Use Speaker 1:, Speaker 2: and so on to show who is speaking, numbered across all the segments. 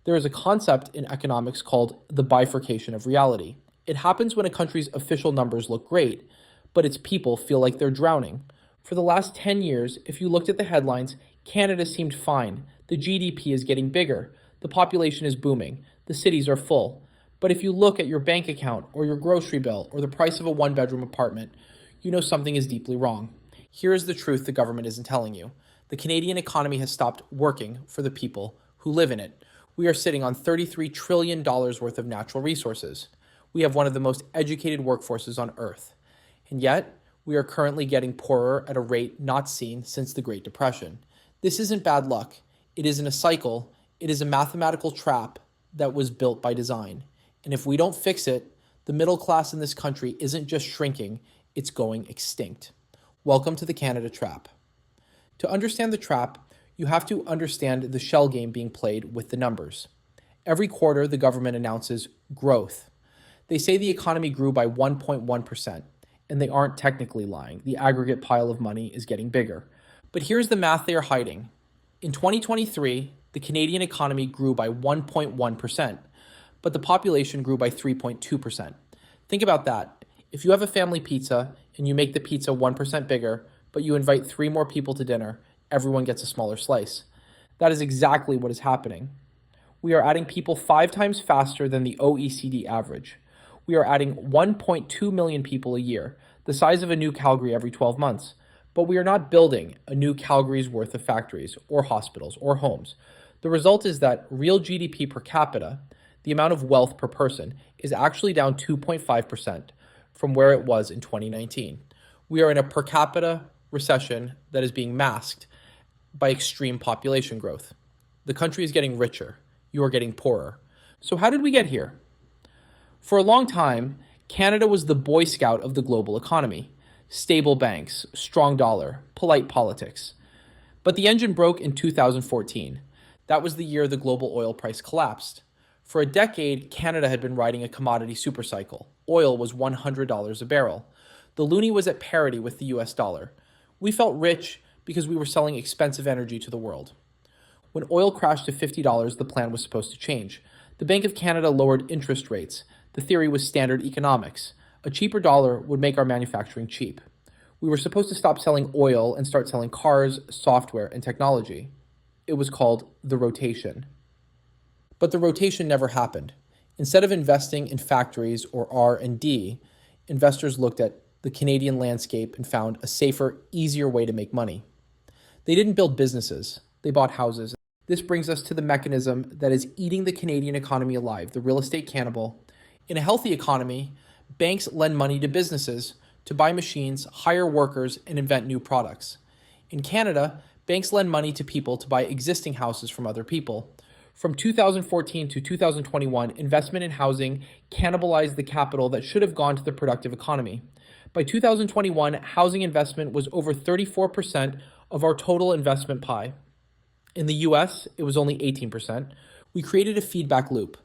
Speaker 1: There is a concept in economics called the bifurcation of reality. It happens when a country's official numbers look great, but its people feel like they're drowning. For the last 10 years, if you looked at the headlines, Canada seemed fine. The GDP is getting bigger. The population is booming. The cities are full. But if you look at your bank account or your grocery bill or the price of a one-bedroom apartment, you know something is deeply wrong. Here is the truth the government isn't telling you. The Canadian economy has stopped working for the people who live in it. We are sitting on $33 trillion worth of natural resources. We have one of the most educated workforces on earth. And yet, we are currently getting poorer at a rate not seen since the Great Depression. This isn't bad luck. It isn't a cycle. It is a mathematical trap that was built by design. And if we don't fix it, the middle class in this country isn't just shrinking, it's going extinct. Welcome to the Canada Trap. To understand the trap, you have to understand the shell game being played with the numbers. Every quarter, the government announces growth. They say the economy grew by 1.1%, and they aren't technically lying. The aggregate pile of money is getting bigger. But here's the math they are hiding. In 2023, the Canadian economy grew by 1.1%, but the population grew by 3.2%. Think about that. If you have a family pizza and you make the pizza 1% bigger, but you invite 3 more people to dinner, everyone gets a smaller slice. That is exactly what is happening. We are adding people 5 times faster than the OECD average. We are adding 1.2 million people a year, the size of a new Calgary every 12 months. But we are not building a new Calgary's worth of factories or hospitals or homes. The result is that real GDP per capita, the amount of wealth per person, is actually down 2.5% from where it was in 2019. We are in a per capita recession that is being masked by extreme population growth. The country is getting richer. You are getting poorer. So how did we get here? For a long time, Canada was the Boy Scout of the global economy. Stable banks, strong dollar, polite politics. But the engine broke in 2014. That was the year the global oil price collapsed. For a decade, Canada had been riding a commodity supercycle. Oil was $100 a barrel. The loonie was at parity with the US dollar. We felt rich because we were selling expensive energy to the world. When oil crashed to $50, the plan was supposed to change. The Bank of Canada lowered interest rates. The theory was standard economics. A cheaper dollar would make our manufacturing cheap. We were supposed to stop selling oil and start selling cars, software, and technology. It was called the rotation. But the rotation never happened. Instead of investing in factories or R&D, investors looked at the Canadian landscape and found a safer, easier way to make money. They didn't build businesses. They bought houses. This brings us to the mechanism that is eating the Canadian economy alive, the real estate cannibal. In a healthy economy, banks lend money to businesses to buy machines, hire workers, and invent new products. In Canada, banks lend money to people to buy existing houses from other people. From 2014 to 2021, investment in housing cannibalized the capital that should have gone to the productive economy. By 2021, housing investment was over 34% of our total investment pie. In the US, it was only 18%. We created a feedback loop.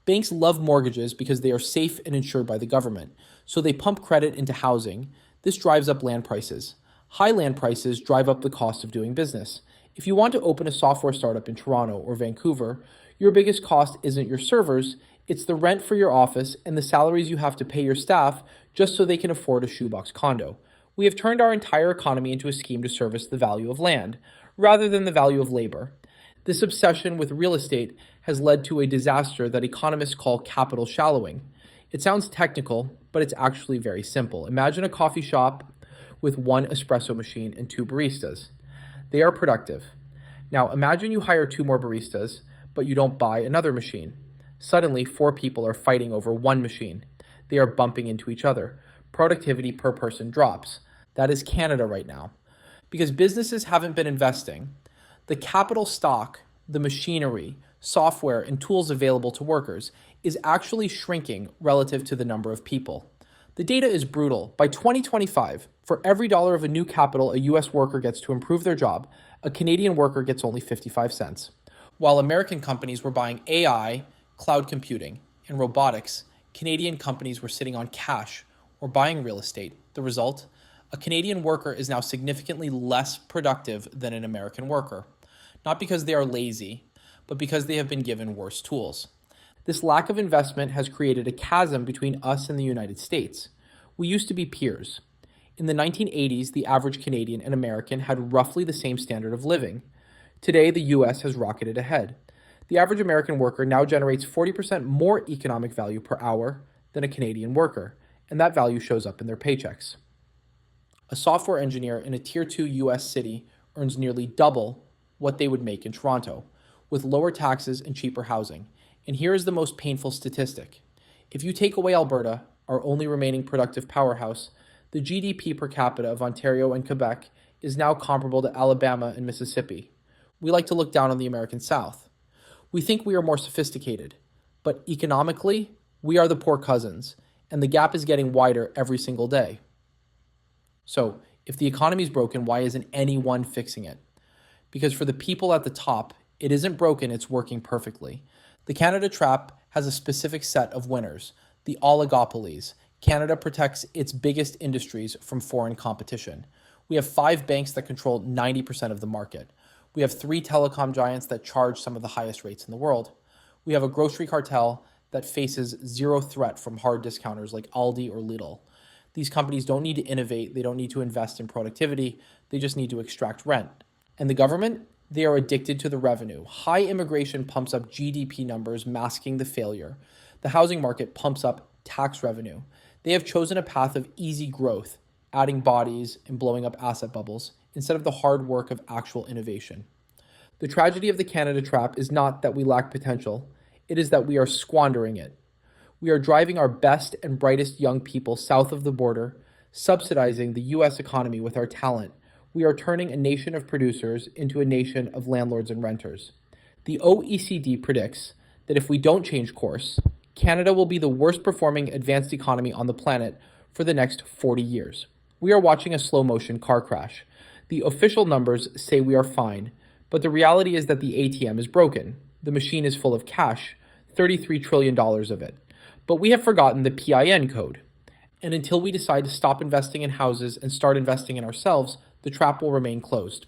Speaker 1: Banks love mortgages because they are safe and insured by the government, so they pump credit into housing. This drives up land prices. High land prices drive up the cost of doing business. If you want to open a software startup in Toronto or Vancouver, your biggest cost isn't your servers, it's the rent for your office and the salaries you have to pay your staff just so they can afford a shoebox condo. We have turned our entire economy into a scheme to service the value of land, rather than the value of labor. This obsession with real estate has led to a disaster that economists call capital shallowing. It sounds technical, but it's actually very simple. Imagine a coffee shop with 1 espresso machine and 2 baristas. They are productive. Now imagine you hire 2 more baristas, but you don't buy another machine. Suddenly, 4 people are fighting over 1 machine. They are bumping into each other. Productivity per person drops. That is Canada right now. Because businesses haven't been investing, the capital stock, the machinery, software, and tools available to workers is actually shrinking relative to the number of people. The data is brutal. By 2025, for every dollar of a new capital a US worker gets to improve their job, a Canadian worker gets only 55 cents. While American companies were buying AI, cloud computing, and robotics, Canadian companies were sitting on cash or buying real estate. The result? A Canadian worker is now significantly less productive than an American worker. Not because they are lazy, but because they have been given worse tools. This lack of investment has created a chasm between us and the United States. We used to be peers. In the 1980s, the average Canadian and American had roughly the same standard of living. Today, the US has rocketed ahead. The average American worker now generates 40% more economic value per hour than a Canadian worker, and that value shows up in their paychecks. A software engineer in a Tier 2 US city earns nearly double what they would make in Toronto, with lower taxes and cheaper housing. And here is the most painful statistic. If you take away Alberta, our only remaining productive powerhouse, the GDP per capita of Ontario and Quebec is now comparable to Alabama and Mississippi. We like to look down on the American South. We think we are more sophisticated, but economically, we are the poor cousins, and the gap is getting wider every single day. So, if the economy is broken, why isn't anyone fixing it? Because for the people at the top, it isn't broken, it's working perfectly. The Canada Trap has a specific set of winners, the oligopolies. Canada protects its biggest industries from foreign competition. We have 5 banks that control 90% of the market. We have 3 telecom giants that charge some of the highest rates in the world. We have a grocery cartel that faces zero threat from hard discounters like Aldi or Lidl. These companies don't need to innovate, they don't need to invest in productivity, they just need to extract rent. And the government? They are addicted to the revenue. High immigration pumps up GDP numbers, masking the failure. The housing market pumps up tax revenue. They have chosen a path of easy growth, adding bodies and blowing up asset bubbles, instead of the hard work of actual innovation. The tragedy of the Canada Trap is not that we lack potential, it is that we are squandering it. We are driving our best and brightest young people south of the border, subsidizing the US economy with our talent. We are turning a nation of producers into a nation of landlords and renters. The OECD predicts that if we don't change course, Canada will be the worst performing advanced economy on the planet for the next 40 years. We are watching a slow motion car crash. The official numbers say we are fine, but the reality is that the ATM is broken. The machine is full of cash, $33 trillion of it. But we have forgotten the PIN code. And until we decide to stop investing in houses and start investing in ourselves, the trap will remain closed.